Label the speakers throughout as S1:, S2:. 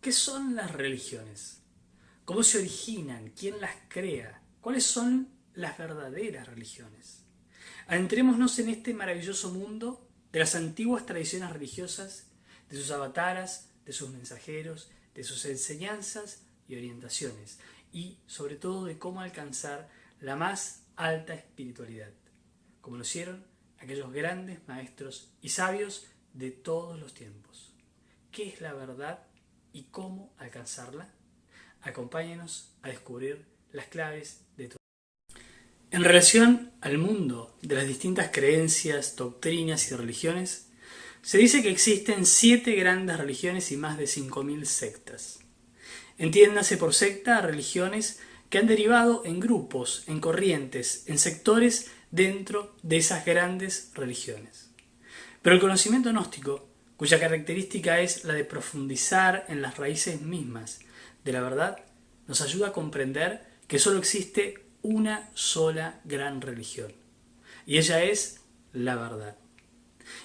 S1: ¿Qué son las religiones? ¿Cómo se originan? ¿Quién las crea? ¿Cuáles son las verdaderas religiones? Adentrémonos en este maravilloso mundo de las antiguas tradiciones religiosas, de sus avataras, de sus mensajeros, de sus enseñanzas y orientaciones, y sobre todo de cómo alcanzar la más alta espiritualidad, como lo hicieron aquellos grandes maestros y sabios de todos los tiempos. ¿Qué es la verdad y cómo alcanzarla? Acompáñenos a descubrir las claves de todo. En relación al mundo de las distintas creencias, doctrinas y religiones, se dice que existen 7 grandes religiones y más de 5.000 sectas. Entiéndase por secta a religiones que han derivado en grupos, en corrientes, en sectores dentro de esas grandes religiones. Pero el conocimiento gnóstico, cuya característica es la de profundizar en las raíces mismas de la verdad, nos ayuda a comprender que solo existe una sola gran religión, y ella es la verdad.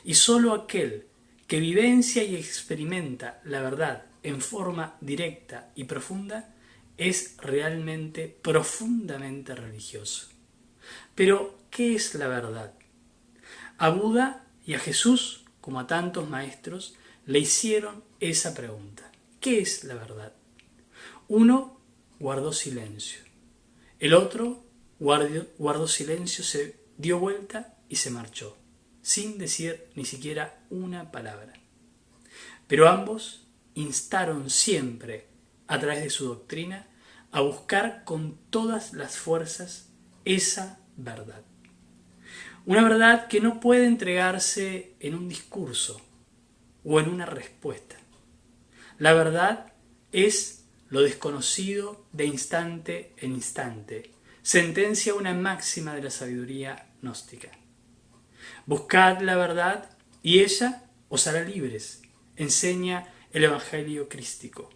S1: Y solo aquel que vivencia y experimenta la verdad en forma directa y profunda es realmente profundamente religioso. Pero, ¿qué es la verdad? A Buda y a Jesús, como a tantos maestros, le hicieron esa pregunta. ¿Qué es la verdad? Uno guardó silencio. El otro guardó silencio, se dio vuelta y se marchó, sin decir ni siquiera una palabra. Pero ambos instaron siempre, a través de su doctrina, a buscar con todas las fuerzas esa verdad. Una verdad que no puede entregarse en un discurso o en una respuesta. La verdad es lo desconocido de instante en instante, sentencia una máxima de la sabiduría gnóstica. Buscad la verdad y ella os hará libres, enseña el Evangelio crístico.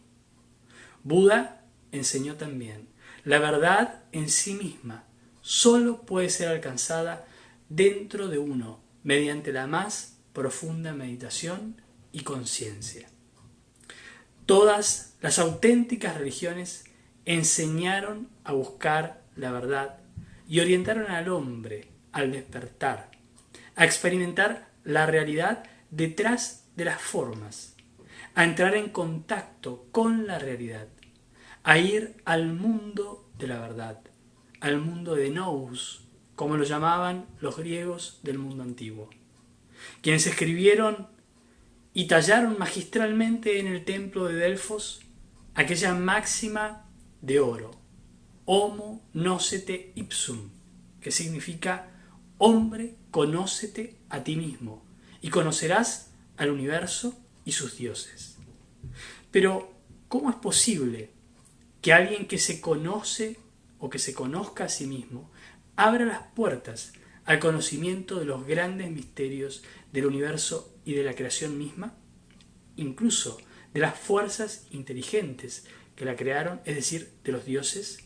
S1: Buda enseñó también, la verdad en sí misma solo puede ser alcanzada dentro de uno mediante la más profunda meditación y conciencia. Todas las auténticas religiones enseñaron a buscar la verdad y orientaron al hombre al despertar, a experimentar la realidad detrás de las formas, a entrar en contacto con la realidad, a ir al mundo de la verdad, al mundo de nous, como lo llamaban los griegos del mundo antiguo, quienes escribieron y tallaron magistralmente en el templo de Delfos aquella máxima de oro, Homo nocete ipsum, que significa hombre, conócete a ti mismo y conocerás al universo y sus dioses. Pero, ¿cómo es posible que alguien que se conoce o que se conozca a sí mismo abra las puertas al conocimiento de los grandes misterios del universo y de la creación misma, incluso de las fuerzas inteligentes que la crearon, es decir, de los dioses?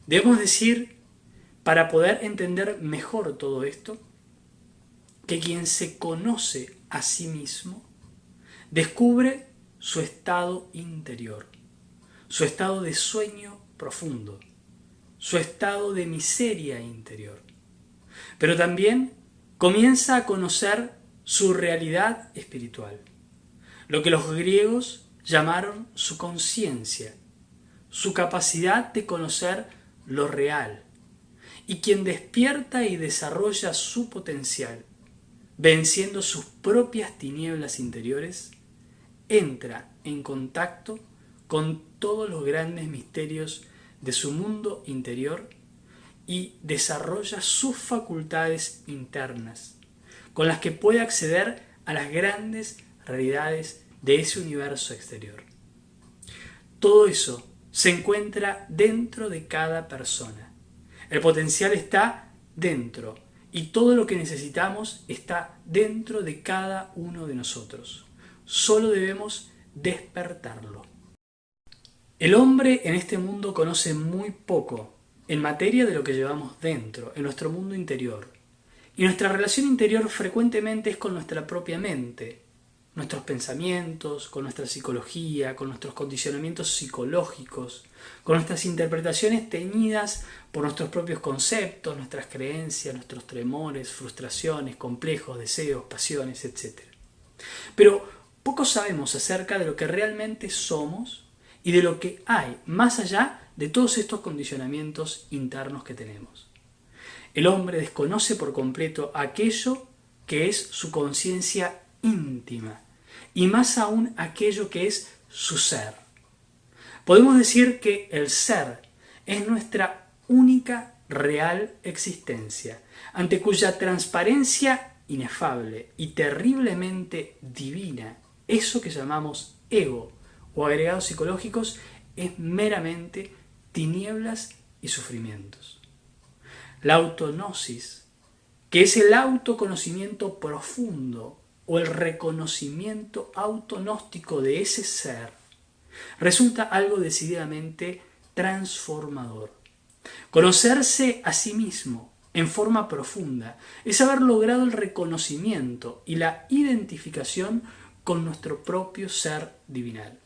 S1: Debemos decir, para poder entender mejor todo esto, que quien se conoce a sí mismo descubre su estado interior, su estado de sueño profundo, su estado de miseria interior. Pero también comienza a conocer su realidad espiritual, lo que los griegos llamaron su conciencia, su capacidad de conocer lo real. Y quien despierta y desarrolla su potencial, venciendo sus propias tinieblas interiores, entra en contacto con todos los grandes misterios de su mundo interior y desarrolla sus facultades internas, con las que puede acceder a las grandes realidades de ese universo exterior. Todo eso se encuentra dentro de cada persona. El potencial está dentro y todo lo que necesitamos está dentro de cada uno de nosotros. Solo debemos despertarlo. El hombre en este mundo conoce muy poco en materia de lo que llevamos dentro, en nuestro mundo interior. Y nuestra relación interior frecuentemente es con nuestra propia mente, nuestros pensamientos, con nuestra psicología, con nuestros condicionamientos psicológicos, con nuestras interpretaciones teñidas por nuestros propios conceptos, nuestras creencias, nuestros temores, frustraciones, complejos, deseos, pasiones, etc. Pero poco sabemos acerca de lo que realmente somos y de lo que hay más allá de todos estos condicionamientos internos que tenemos. El hombre desconoce por completo aquello que es su conciencia íntima y más aún aquello que es su ser. Podemos decir que el ser es nuestra única real existencia, ante cuya transparencia inefable y terriblemente divina, eso que llamamos ego o agregados psicológicos, es meramente tinieblas y sufrimientos. La autognosis, que es el autoconocimiento profundo o el reconocimiento autognóstico de ese ser, resulta algo decididamente transformador. Conocerse a sí mismo en forma profunda es haber logrado el reconocimiento y la identificación con nuestro propio ser divinal.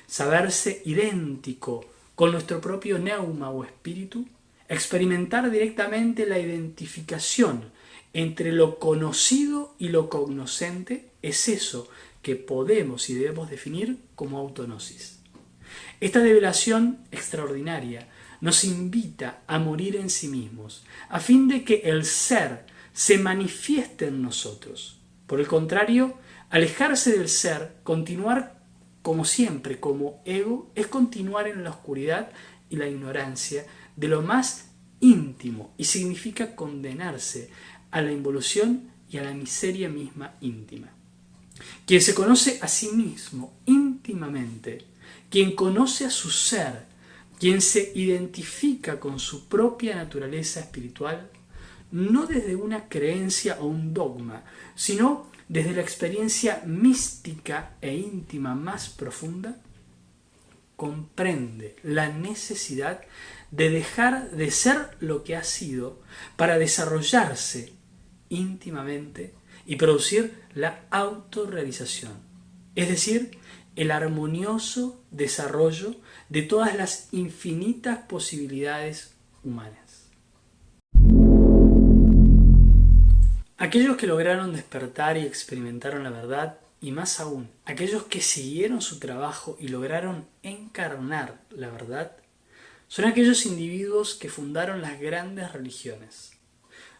S1: Saberse idéntico con nuestro propio neuma o espíritu, experimentar directamente la identificación entre lo conocido y lo cognoscente, es eso que podemos y debemos definir como autognosis. Esta revelación extraordinaria nos invita a morir en sí mismos, a fin de que el ser se manifieste en nosotros. Por el contrario, alejarse del ser, continuar como siempre, como ego, es continuar en la oscuridad y la ignorancia de lo más íntimo y significa condenarse a la involución y a la miseria misma íntima. Quien se conoce a sí mismo íntimamente, quien conoce a su ser, quien se identifica con su propia naturaleza espiritual, no desde una creencia o un dogma, sino desde la experiencia mística e íntima más profunda, comprende la necesidad de dejar de ser lo que ha sido para desarrollarse íntimamente y producir la autorrealización, es decir, el armonioso desarrollo de todas las infinitas posibilidades humanas. Aquellos que lograron despertar y experimentaron la verdad, y más aún, aquellos que siguieron su trabajo y lograron encarnar la verdad, son aquellos individuos que fundaron las grandes religiones.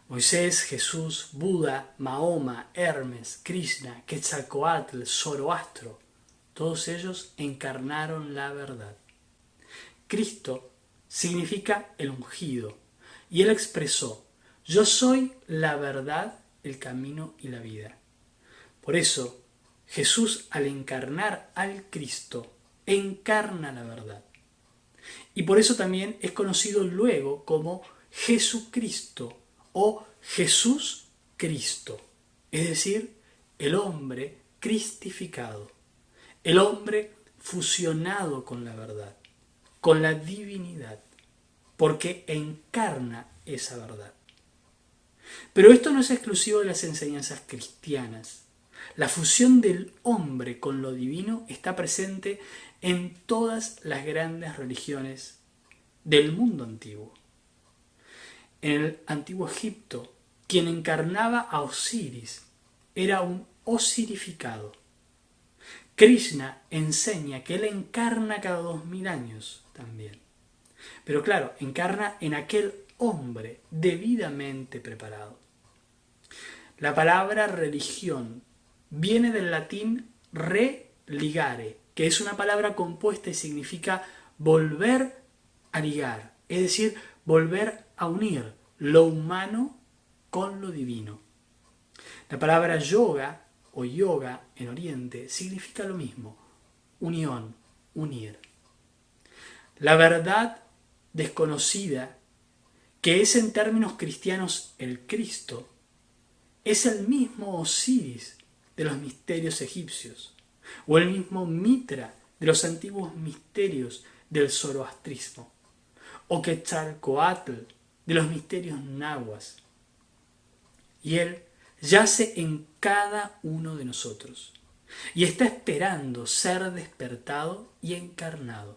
S1: Moisés, Jesús, Buda, Mahoma, Hermes, Krishna, Quetzalcóatl, Zoroastro, todos ellos encarnaron la verdad. Cristo significa el ungido, y él expresó: yo soy la verdad, el camino y la vida. Por eso, Jesús, al encarnar al Cristo, encarna la verdad. Y por eso también es conocido luego como Jesucristo o Jesús Cristo, es decir, el hombre cristificado, el hombre fusionado con la verdad, con la divinidad, porque encarna esa verdad. Pero esto no es exclusivo de las enseñanzas cristianas. La fusión del hombre con lo divino está presente en todas las grandes religiones del mundo antiguo. En el antiguo Egipto, quien encarnaba a Osiris era un osirificado. Krishna enseña que él encarna cada 2000 años también. Pero claro, encarna en aquel hombre debidamente preparado. La palabra religión viene del latín religare, que es una palabra compuesta y significa volver a ligar, es decir, volver a unir lo humano con lo divino. La palabra yoga o yoga en Oriente significa lo mismo, unión, unir. La verdad desconocida, que es en términos cristianos el Cristo, es el mismo Osiris de los misterios egipcios, o el mismo Mitra de los antiguos misterios del zoroastrismo, o Quetzalcóatl de los misterios nahuas. Y él yace en cada uno de nosotros. y está esperando ser despertado y encarnado.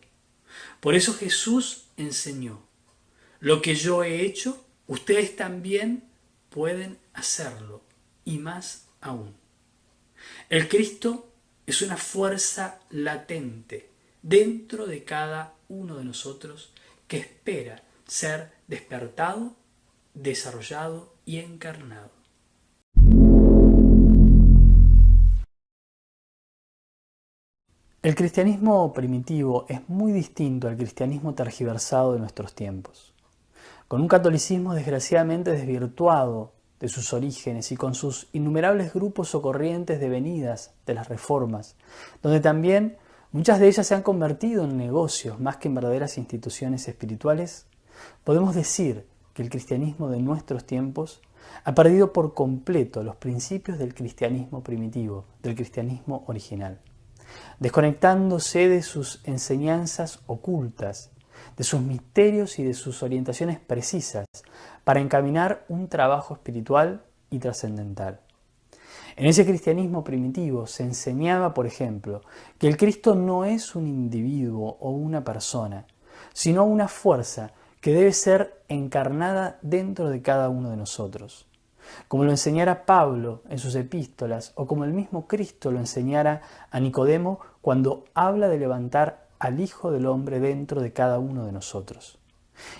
S1: Por eso Jesús enseñó: lo que yo he hecho, ustedes también pueden hacerlo, y más aún. El Cristo es una fuerza latente dentro de cada uno de nosotros que espera ser despertado, desarrollado y encarnado. El cristianismo primitivo es muy distinto al cristianismo tergiversado de nuestros tiempos, con un catolicismo desgraciadamente desvirtuado de sus orígenes y con sus innumerables grupos o corrientes devenidas de las reformas, donde también muchas de ellas se han convertido en negocios más que en verdaderas instituciones espirituales. Podemos decir que el cristianismo de nuestros tiempos ha perdido por completo los principios del cristianismo primitivo, del cristianismo original, desconectándose de sus enseñanzas ocultas, de sus misterios y de sus orientaciones precisas para encaminar un trabajo espiritual y trascendental. En ese cristianismo primitivo se enseñaba, por ejemplo, que el Cristo no es un individuo o una persona, sino una fuerza que debe ser encarnada dentro de cada uno de nosotros, como lo enseñara Pablo en sus epístolas o como el mismo Cristo lo enseñara a Nicodemo cuando habla de levantar al Hijo del Hombre dentro de cada uno de nosotros,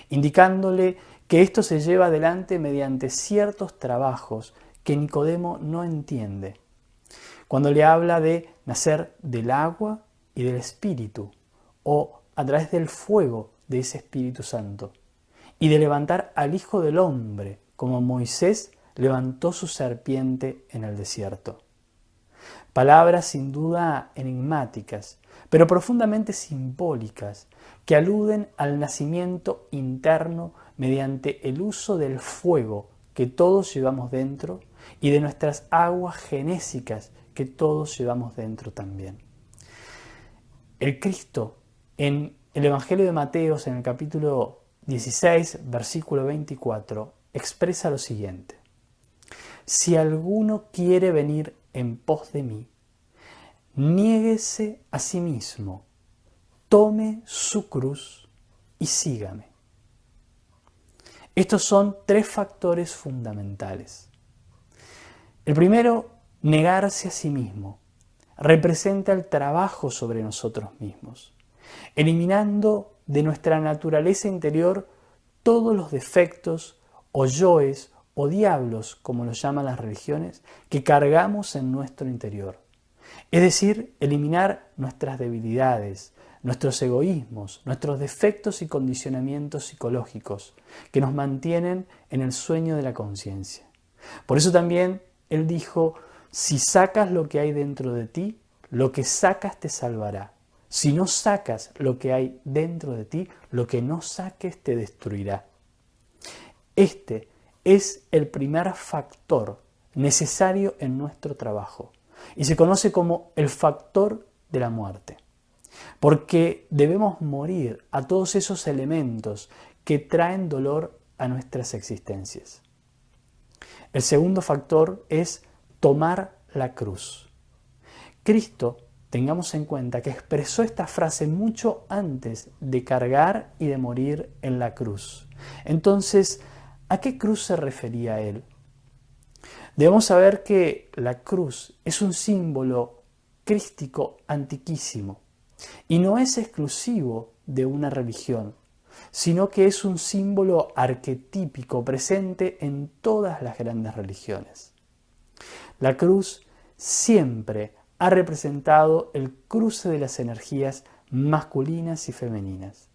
S1: indicándole que esto se lleva adelante mediante ciertos trabajos que Nicodemo no entiende, cuando le habla de nacer del agua y del Espíritu, o a través del fuego de ese Espíritu Santo, y de levantar al Hijo del Hombre, como Moisés levantó su serpiente en el desierto. Palabras sin duda enigmáticas, pero profundamente simbólicas, que aluden al nacimiento interno mediante el uso del fuego que todos llevamos dentro y de nuestras aguas genésicas que todos llevamos dentro también. El Cristo en el Evangelio de Mateo, en el capítulo 16, versículo 24, expresa lo siguiente: si alguno quiere venir en pos de mí, niéguese a sí mismo, tome su cruz y sígame. Estos son tres factores fundamentales. El primero, negarse a sí mismo, representa el trabajo sobre nosotros mismos, eliminando de nuestra naturaleza interior todos los defectos o yoes o diablos, como los llaman las religiones, que cargamos en nuestro interior. Es decir, eliminar nuestras debilidades, nuestros egoísmos, nuestros defectos y condicionamientos psicológicos que nos mantienen en el sueño de la conciencia. Por eso también él dijo: si sacas lo que hay dentro de ti, lo que sacas te salvará. Si no sacas lo que hay dentro de ti, lo que no saques te destruirá. Este es el primer factor necesario en nuestro trabajo y se conoce como el factor de la muerte, porque debemos morir a todos esos elementos que traen dolor a nuestras existencias. El segundo factor es tomar la cruz. Cristo, tengamos en cuenta que expresó esta frase mucho antes de cargar y de morir en la cruz. Entonces, ¿a qué cruz se refería él? Debemos saber que la cruz es un símbolo crístico antiquísimo y no es exclusivo de una religión, sino que es un símbolo arquetípico presente en todas las grandes religiones. La cruz siempre ha representado el cruce de las energías masculinas y femeninas,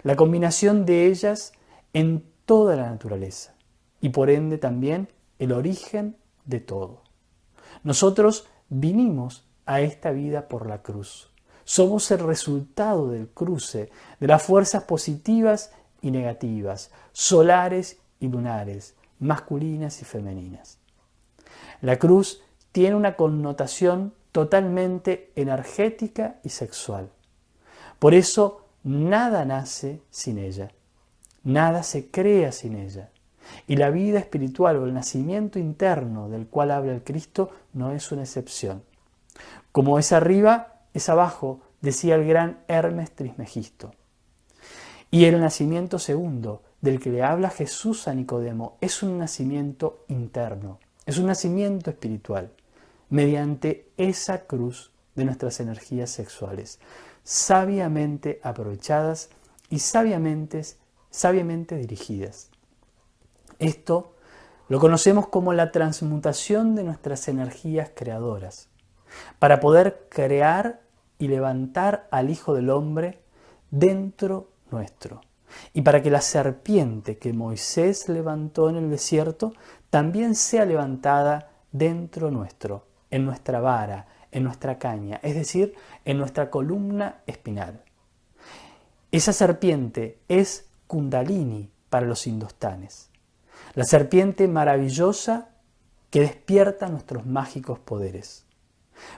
S1: la combinación de ellas en toda la naturaleza y por ende también el origen de todo. Nosotros vinimos a esta vida por la cruz. Somos el resultado del cruce de las fuerzas positivas y negativas, solares y lunares, masculinas y femeninas. La cruz tiene una connotación totalmente energética y sexual. Por eso nada nace sin ella, nada se crea sin ella. Y la vida espiritual o el nacimiento interno del cual habla el Cristo no es una excepción.
S2: Como es arriba, es abajo, decía el gran Hermes Trismegisto. Y el nacimiento segundo, del que le habla Jesús a Nicodemo, es un nacimiento interno, es un nacimiento espiritual, mediante esa cruz de nuestras energías sexuales, sabiamente aprovechadas y sabiamente dirigidas. Esto lo conocemos como la transmutación de nuestras energías creadoras, para poder crear y levantar al Hijo del Hombre dentro nuestro. Y para que la serpiente que Moisés levantó en el desierto también sea levantada dentro nuestro, en nuestra vara, en nuestra caña, es decir, en nuestra columna espinal. Esa serpiente es Kundalini para los indostanes, la serpiente maravillosa que despierta nuestros mágicos poderes.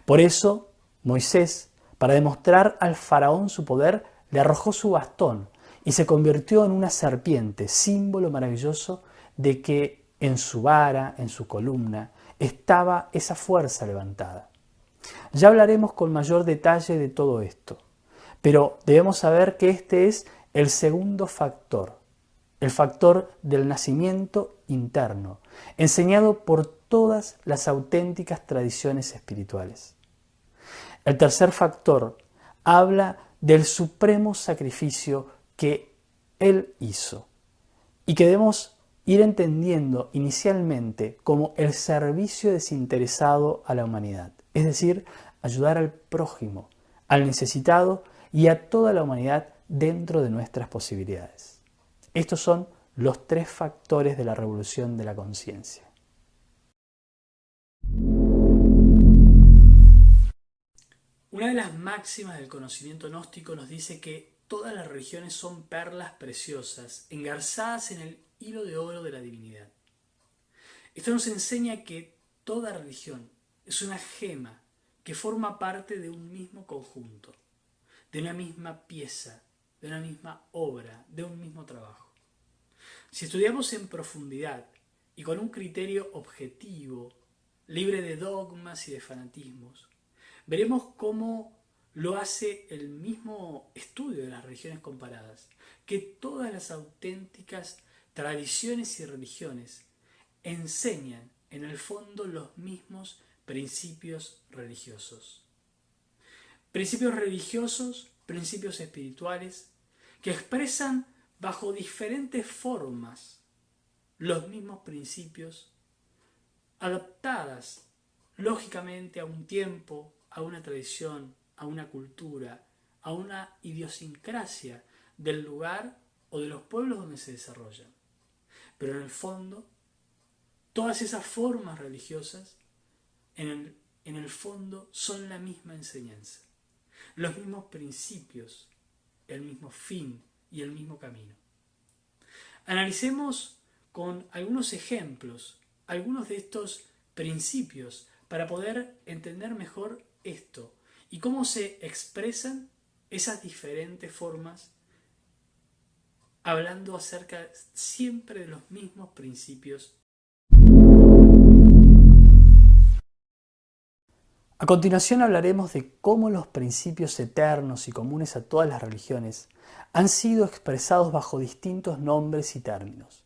S2: Por eso, Moisés, para demostrar al faraón su poder, le arrojó su bastón y se convirtió en una serpiente, símbolo maravilloso de que en su vara, en su columna, estaba esa fuerza levantada. Ya hablaremos con mayor detalle de todo esto, pero debemos saber que este es el segundo factor, el factor del nacimiento interno, enseñado por todas las auténticas tradiciones espirituales. El tercer factor habla del supremo sacrificio que Él hizo y que debemos ir entendiendo inicialmente como el servicio desinteresado a la humanidad, es decir, ayudar al prójimo, al necesitado y a toda la humanidad dentro de nuestras posibilidades. Estos son los tres factores de la revolución de la conciencia.
S1: Una de las máximas del conocimiento gnóstico nos dice que todas las religiones son perlas preciosas, engarzadas en el hilo de oro de la divinidad. Esto nos enseña que toda religión es una gema que forma parte de un mismo conjunto, de una misma pieza, de una misma obra, de un mismo trabajo. Si estudiamos en profundidad y con un criterio objetivo, libre de dogmas y de fanatismos, veremos cómo lo hace el mismo estudio de las religiones comparadas, que todas las auténticas tradiciones y religiones enseñan en el fondo los mismos principios religiosos. Principios religiosos, principios espirituales, que expresan bajo diferentes formas los mismos principios, adaptadas lógicamente a un tiempo, a una tradición, a una cultura, a una idiosincrasia del lugar o de los pueblos donde se desarrollan. Pero en el fondo, todas esas formas religiosas, en el fondo, son la misma enseñanza, los mismos principios, el mismo fin y el mismo camino. Analicemos con algunos ejemplos, algunos de estos principios, para poder entender mejor esto y cómo se expresan esas diferentes formas, hablando acerca siempre de los mismos principios.
S2: A continuación hablaremos de cómo los principios eternos y comunes a todas las religiones han sido expresados bajo distintos nombres y términos.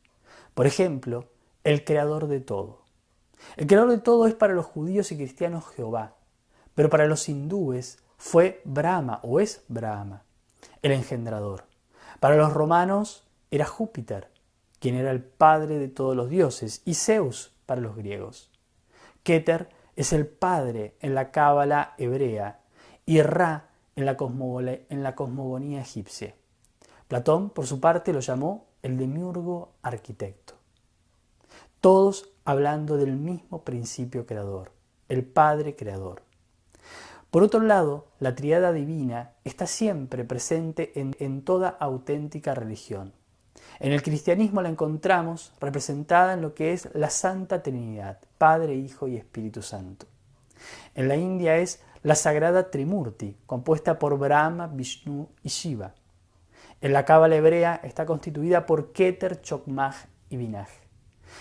S2: Por ejemplo, el creador de todo. El creador de todo es para los judíos y cristianos Jehová, pero para los hindúes fue Brahma o es Brahma, el engendrador. Para los romanos era Júpiter, quien era el padre de todos los dioses, y Zeus para los griegos. Keter es el padre en la cábala hebrea y Ra en la cosmogonía egipcia. Platón, por su parte, lo llamó el demiurgo arquitecto. Todos hablando del mismo principio creador, el Padre Creador. Por otro lado, la triada divina está siempre presente en toda auténtica religión. En el cristianismo la encontramos representada en lo que es la Santa Trinidad, Padre, Hijo y Espíritu Santo. En la India es la Sagrada Trimurti, compuesta por Brahma, Vishnu y Shiva. En la cábala hebrea está constituida por Keter, Chokmah y Binah.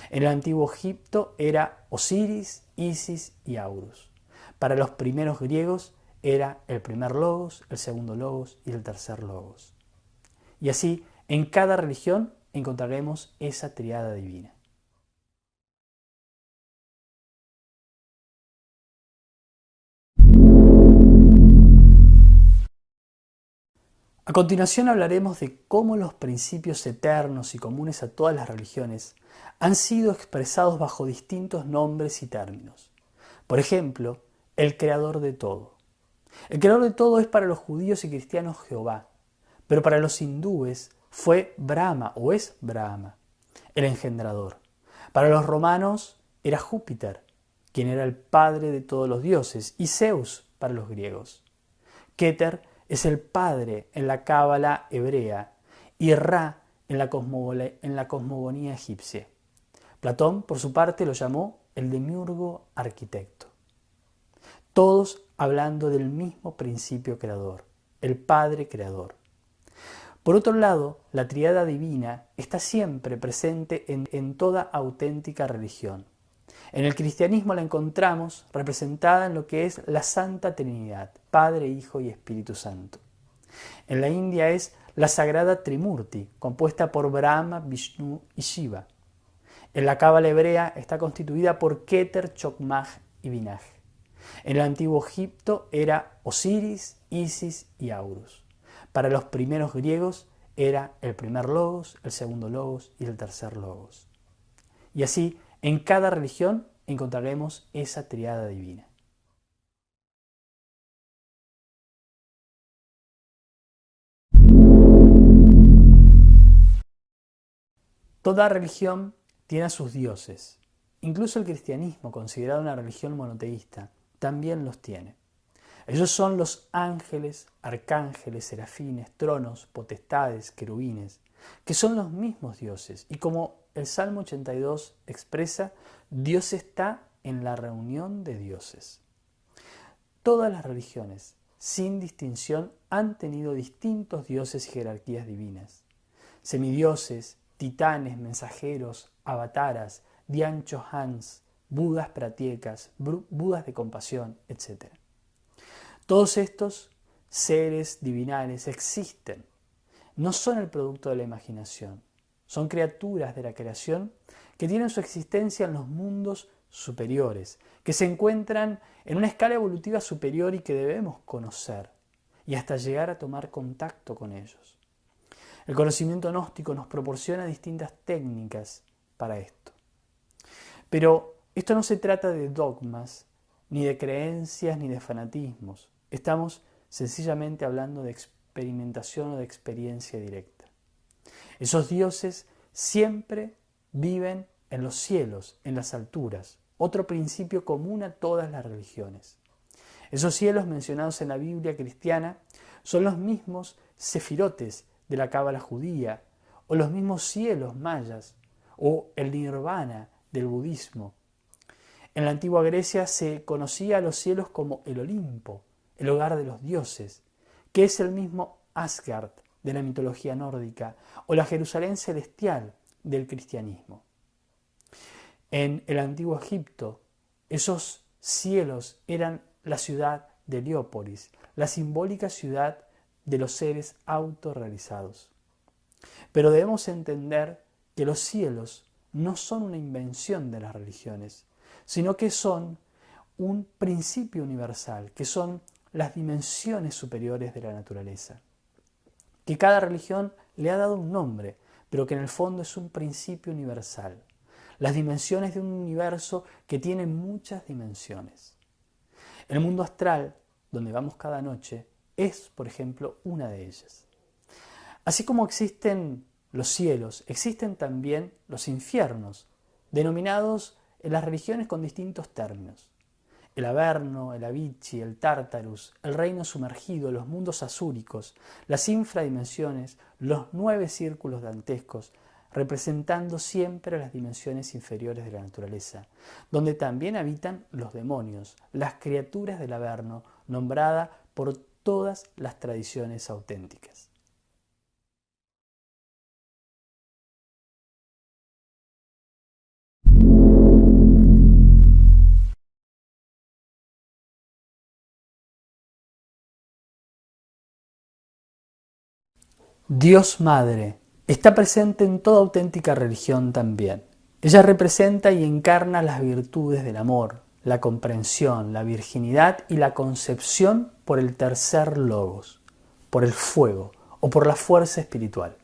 S2: En el antiguo Egipto era Osiris, Isis y Aurus. para los primeros griegos era el primer logos, el segundo logos y el tercer logos. Y así, en cada religión encontraremos esa tríada divina. A continuación hablaremos de cómo los principios eternos y comunes a todas las religiones han sido expresados bajo distintos nombres y términos. Por ejemplo, el creador de todo. El creador de todo es para los judíos y cristianos Jehová, pero para los hindúes fue Brahma o es Brahma, el engendrador. Para los romanos era Júpiter, quien era el padre de todos los dioses, y Zeus para los griegos. Keter es el padre en la cábala hebrea y Ra en la cosmogonía egipcia. Platón, por su parte, lo llamó el demiurgo arquitecto. Todos hablando del mismo principio creador, el Padre Creador. Por otro lado, la tríada divina está siempre presente en toda auténtica religión. En el cristianismo la encontramos representada en lo que es la Santa Trinidad, Padre, Hijo y Espíritu Santo. En la India es la Sagrada Trimurti, compuesta por Brahma, Vishnu y Shiva. En la cábala hebrea está constituida por Keter, Chokmah y Binah. En el antiguo Egipto era Osiris, Isis y Horus. Para los primeros griegos era el primer logos, el segundo logos y el tercer logos. Y así, en cada religión encontraremos esa tríada divina. Toda religión tiene a sus dioses. Incluso el cristianismo, considerado una religión monoteísta, también los tiene. Ellos son los ángeles, arcángeles, serafines, tronos, potestades, querubines, que son los mismos dioses. Y como el Salmo 82 expresa, Dios está en la reunión de dioses. Todas las religiones, sin distinción, han tenido distintos dioses y jerarquías divinas. Semidioses, titanes, mensajeros, avataras, Dhyan Chohans, budas pratyekas, budas de compasión, etc. Todos estos seres divinales existen. No son el producto de la imaginación. Son criaturas de la creación que tienen su existencia en los mundos superiores, que se encuentran en una escala evolutiva superior y que debemos conocer y hasta llegar a tomar contacto con ellos. El conocimiento gnóstico nos proporciona distintas técnicas para esto. Pero esto no se trata de dogmas, ni de creencias, ni de fanatismos. Estamos sencillamente hablando de experimentación o de experiencia directa. Esos dioses siempre viven en los cielos, en las alturas, otro principio común a todas las religiones. Esos cielos mencionados en la Biblia cristiana son los mismos sefirotes de la cábala judía, o los mismos cielos mayas, o el nirvana del budismo. En la antigua Grecia se conocía a los cielos como el Olimpo, el hogar de los dioses, que es el mismo Asgard de la mitología nórdica, o la Jerusalén celestial del cristianismo. En el antiguo Egipto, esos cielos eran la ciudad de Heliópolis, la simbólica ciudad de los seres autorrealizados. Pero debemos entender que los cielos no son una invención de las religiones, sino que son un principio universal, que son las dimensiones superiores de la naturaleza. Que cada religión le ha dado un nombre, pero que en el fondo es un principio universal. Las dimensiones de un universo que tiene muchas dimensiones. El mundo astral, donde vamos cada noche, es, por ejemplo, una de ellas. Así como existen los cielos, existen también los infiernos, denominados en las religiones con distintos términos. El Averno, el Avicii, el Tártarus, el reino sumergido, los mundos azúricos, las infradimensiones, los 9 círculos dantescos, representando siempre las dimensiones inferiores de la naturaleza, donde también habitan los demonios, las criaturas del Averno, nombrada por todas las tradiciones auténticas. Dios Madre está presente en toda auténtica religión también. Ella representa y encarna las virtudes del amor, la comprensión, la virginidad y la concepción por el tercer logos, por el fuego o por la fuerza espiritual.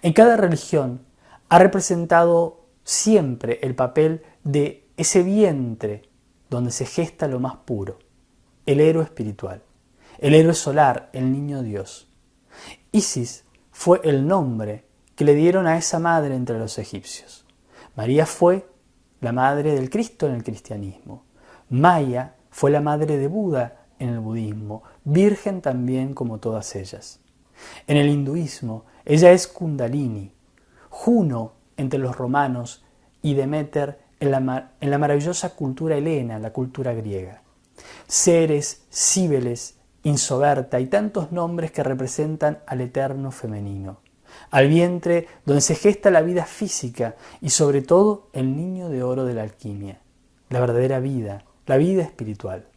S2: En cada religión ha representado siempre el papel de ese vientre donde se gesta lo más puro, el héroe espiritual, el héroe solar, el niño Dios. Isis fue el nombre que le dieron a esa madre entre los egipcios. María fue la madre del Cristo en el cristianismo. Maya fue la madre de Buda en el budismo, virgen también como todas ellas. En el hinduismo, ella es Kundalini, Juno entre los romanos y Deméter en la maravillosa cultura helena, la cultura griega. Ceres, Cíbeles, Insoberta y tantos nombres que representan al eterno femenino, al vientre donde se gesta la vida física y sobre todo el niño de oro de la alquimia, la verdadera vida, la vida espiritual.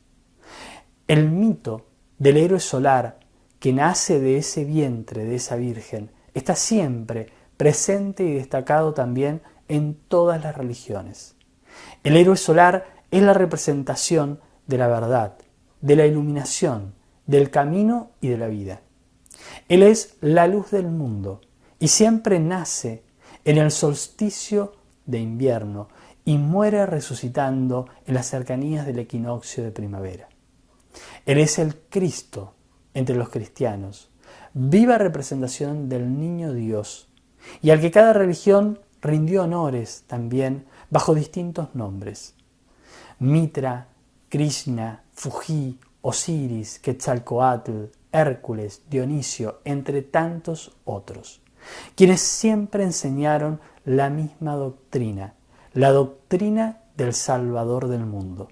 S2: El mito del héroe solar que nace de ese vientre, de esa virgen, está siempre presente y destacado también en todas las religiones. El héroe solar es la representación de la verdad, de la iluminación, del camino y de la vida. Él es la luz del mundo y siempre nace en el solsticio de invierno y muere resucitando en las cercanías del equinoccio de primavera. Él es el Cristo entre los cristianos, viva representación del niño Dios, y al que cada religión rindió honores también bajo distintos nombres. Mitra, Krishna, Fuji, Osiris, Quetzalcóatl, Hércules, Dionisio, entre tantos otros, quienes siempre enseñaron la misma doctrina, la doctrina del Salvador del mundo.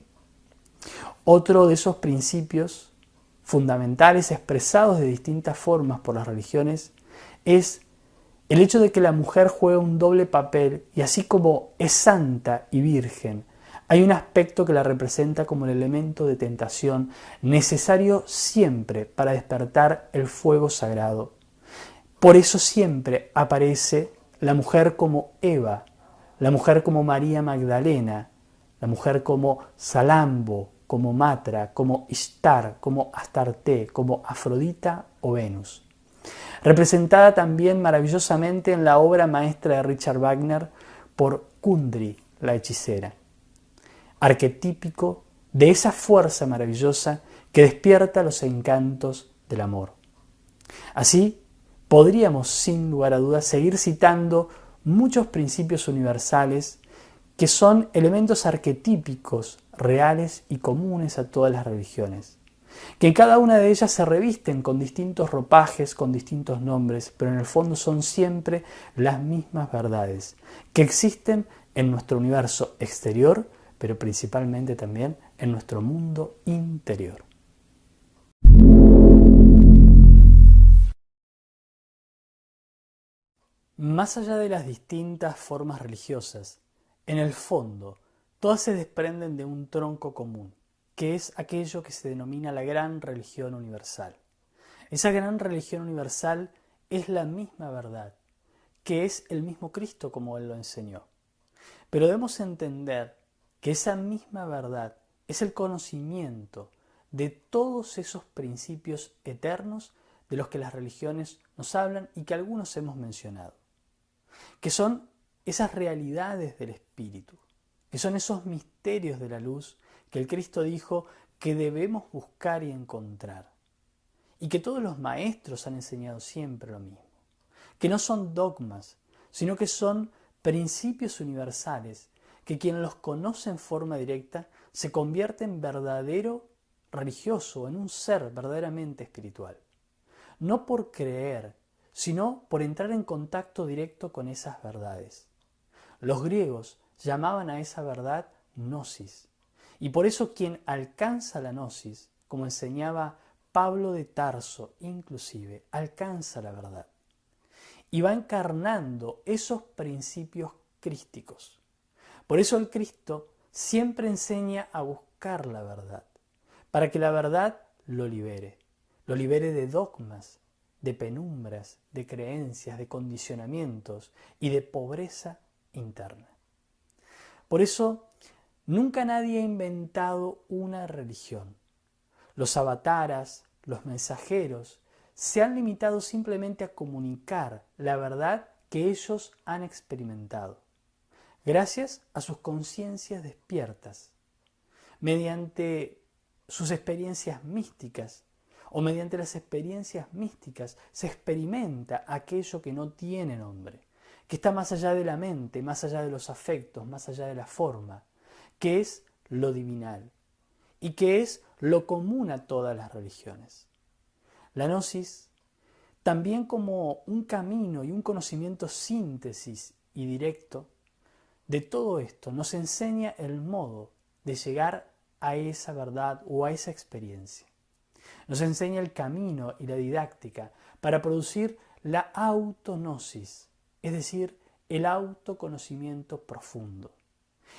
S2: Otro de esos principios fundamentales expresados de distintas formas por las religiones es el hecho de que la mujer juega un doble papel y así como es santa y virgen, hay un aspecto que la representa como el elemento de tentación necesario siempre para despertar el fuego sagrado. Por eso siempre aparece la mujer como Eva, la mujer como María Magdalena, la mujer como Salambo, como Matra, como Ishtar, como Astarte, como Afrodita o Venus. Representada también maravillosamente en la obra maestra de Richard Wagner por Kundry, la hechicera. Arquetípico de esa fuerza maravillosa que despierta los encantos del amor. Así, podríamos sin lugar a dudas seguir citando muchos principios universales que son elementos arquetípicos, reales y comunes a todas las religiones, que en cada una de ellas se revisten con distintos ropajes, con distintos nombres, pero en el fondo son siempre las mismas verdades, que existen en nuestro universo exterior, pero principalmente también en nuestro mundo interior. Más allá de las distintas formas religiosas, en el fondo, todas se desprenden de un tronco común, que es aquello que se denomina la gran religión universal. Esa gran religión universal es la misma verdad, que es el mismo Cristo como Él lo enseñó. Pero debemos entender que esa misma verdad es el conocimiento de todos esos principios eternos de los que las religiones nos hablan y que algunos hemos mencionado, que son esas realidades del espíritu, que son esos misterios de la luz que el Cristo dijo que debemos buscar y encontrar, y que todos los maestros han enseñado siempre lo mismo, que no son dogmas, sino que son principios universales que quien los conoce en forma directa se convierte en verdadero religioso, en un ser verdaderamente espiritual. No por creer, sino por entrar en contacto directo con esas verdades. Los griegos llamaban a esa verdad gnosis, y por eso quien alcanza la gnosis, como enseñaba Pablo de Tarso inclusive, alcanza la verdad y va encarnando esos principios crísticos. Por eso el Cristo siempre enseña a buscar la verdad, para que la verdad lo libere de dogmas, de penumbras, de creencias, de condicionamientos y de pobreza interna. Por eso, nunca nadie ha inventado una religión. Los avataras, los mensajeros, se han limitado simplemente a comunicar la verdad que ellos han experimentado, gracias a sus conciencias despiertas, mediante sus experiencias místicas, o mediante las experiencias místicas se experimenta aquello que no tiene nombre, que está más allá de la mente, más allá de los afectos, más allá de la forma, que es lo divinal y que es lo común a todas las religiones. La gnosis, también como un camino y un conocimiento síntesis y directo de todo esto, nos enseña el modo de llegar a esa verdad o a esa experiencia. Nos enseña el camino y la didáctica para producir la autognosis, es decir, el autoconocimiento profundo,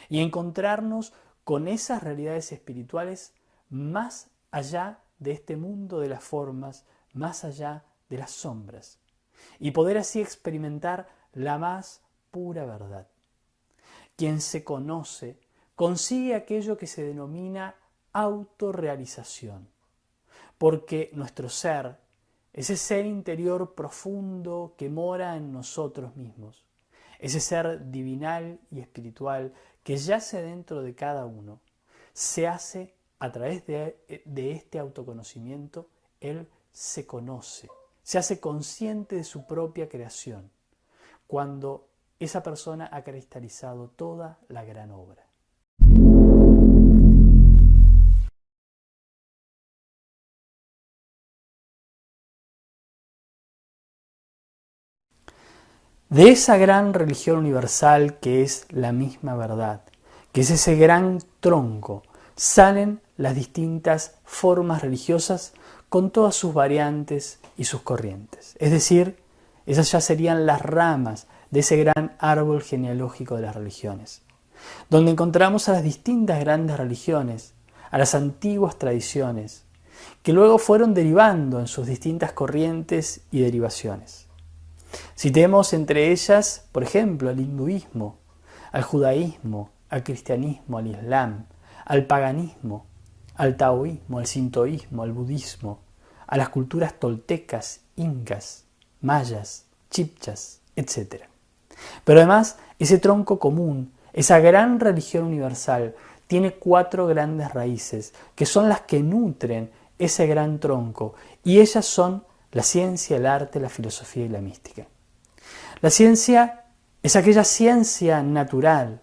S2: y encontrarnos con esas realidades espirituales más allá de este mundo de las formas, más allá de las sombras, y poder así experimentar la más pura verdad. Quien se conoce consigue aquello que se denomina autorrealización, porque nuestro ser, ese ser interior profundo que mora en nosotros mismos, ese ser divinal y espiritual que yace dentro de cada uno, se hace a través de este autoconocimiento, él se conoce, se hace consciente de su propia creación, cuando esa persona ha cristalizado toda la gran obra. De esa gran religión universal que es la misma verdad, que es ese gran tronco, salen las distintas formas religiosas con todas sus variantes y sus corrientes. Es decir, esas ya serían las ramas de ese gran árbol genealógico de las religiones, donde encontramos a las distintas grandes religiones, a las antiguas tradiciones, que luego fueron derivando en sus distintas corrientes y derivaciones. Citemos entre ellas, por ejemplo, al hinduismo, al judaísmo, al cristianismo, al islam, al paganismo, al taoísmo, al sintoísmo, al budismo, a las culturas toltecas, incas, mayas, chibchas, etc. Pero además, ese tronco común, esa gran religión universal, tiene 4 grandes raíces, que son las que nutren ese gran tronco, y ellas son la ciencia, el arte, la filosofía y la mística. La ciencia es aquella ciencia natural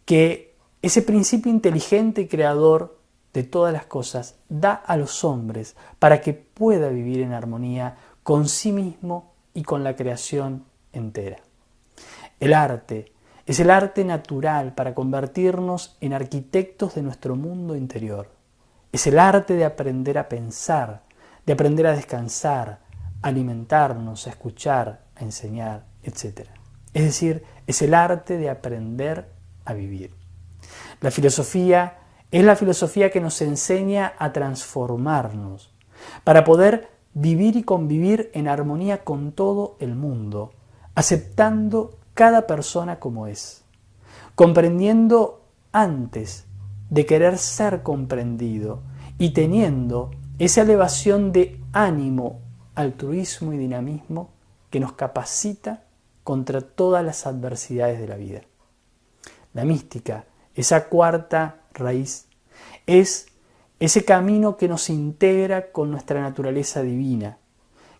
S2: que ese principio inteligente y creador de todas las cosas da a los hombres para que pueda vivir en armonía con sí mismo y con la creación entera. El arte es el arte natural para convertirnos en arquitectos de nuestro mundo interior. Es el arte de aprender a pensar, de aprender a descansar, a alimentarnos, a escuchar, a enseñar, etc. Es decir, es el arte de aprender a vivir. La filosofía es la filosofía que nos enseña a transformarnos para poder vivir y convivir en armonía con todo el mundo, aceptando cada persona como es, comprendiendo antes de querer ser comprendido y teniendo esa elevación de ánimo, altruismo y dinamismo que nos capacita contra todas las adversidades de la vida. La mística, esa 4ª raíz, es ese camino que nos integra con nuestra naturaleza divina,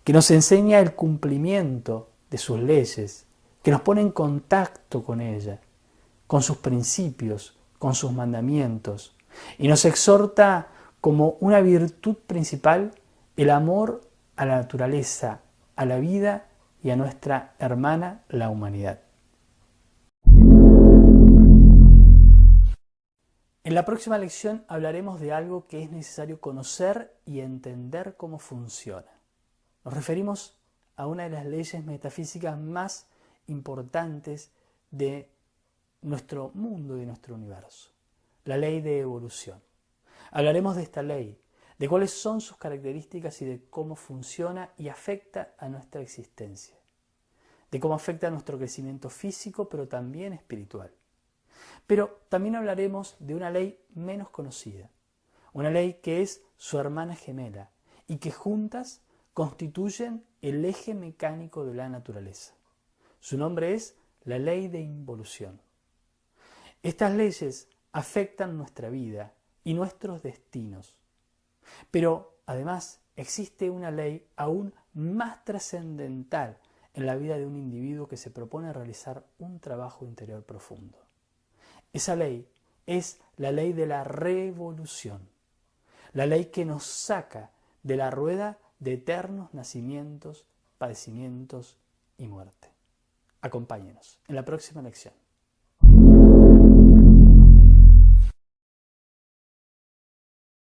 S2: que nos enseña el cumplimiento de sus leyes, que nos pone en contacto con ella, con sus principios, con sus mandamientos, y nos exhorta como una virtud principal el amor a la naturaleza, a la vida y a nuestra hermana, la humanidad. En la próxima lección hablaremos de algo que es necesario conocer y entender cómo funciona. Nos referimos a una de las leyes metafísicas más importantes de nuestro mundo y de nuestro universo, la ley de evolución. Hablaremos de esta ley, de cuáles son sus características y de cómo funciona y afecta a nuestra existencia, de cómo afecta a nuestro crecimiento físico, pero también espiritual. Pero también hablaremos de una ley menos conocida, una ley que es su hermana gemela y que juntas constituyen el eje mecánico de la naturaleza. Su nombre es la ley de involución. Estas leyes afectan nuestra vida y nuestros destinos. Pero además existe una ley aún más trascendental en la vida de un individuo que se propone realizar un trabajo interior profundo. Esa ley es la ley de la revolución, la ley que nos saca de la rueda de eternos nacimientos, padecimientos y muerte. Acompáñenos en la próxima lección.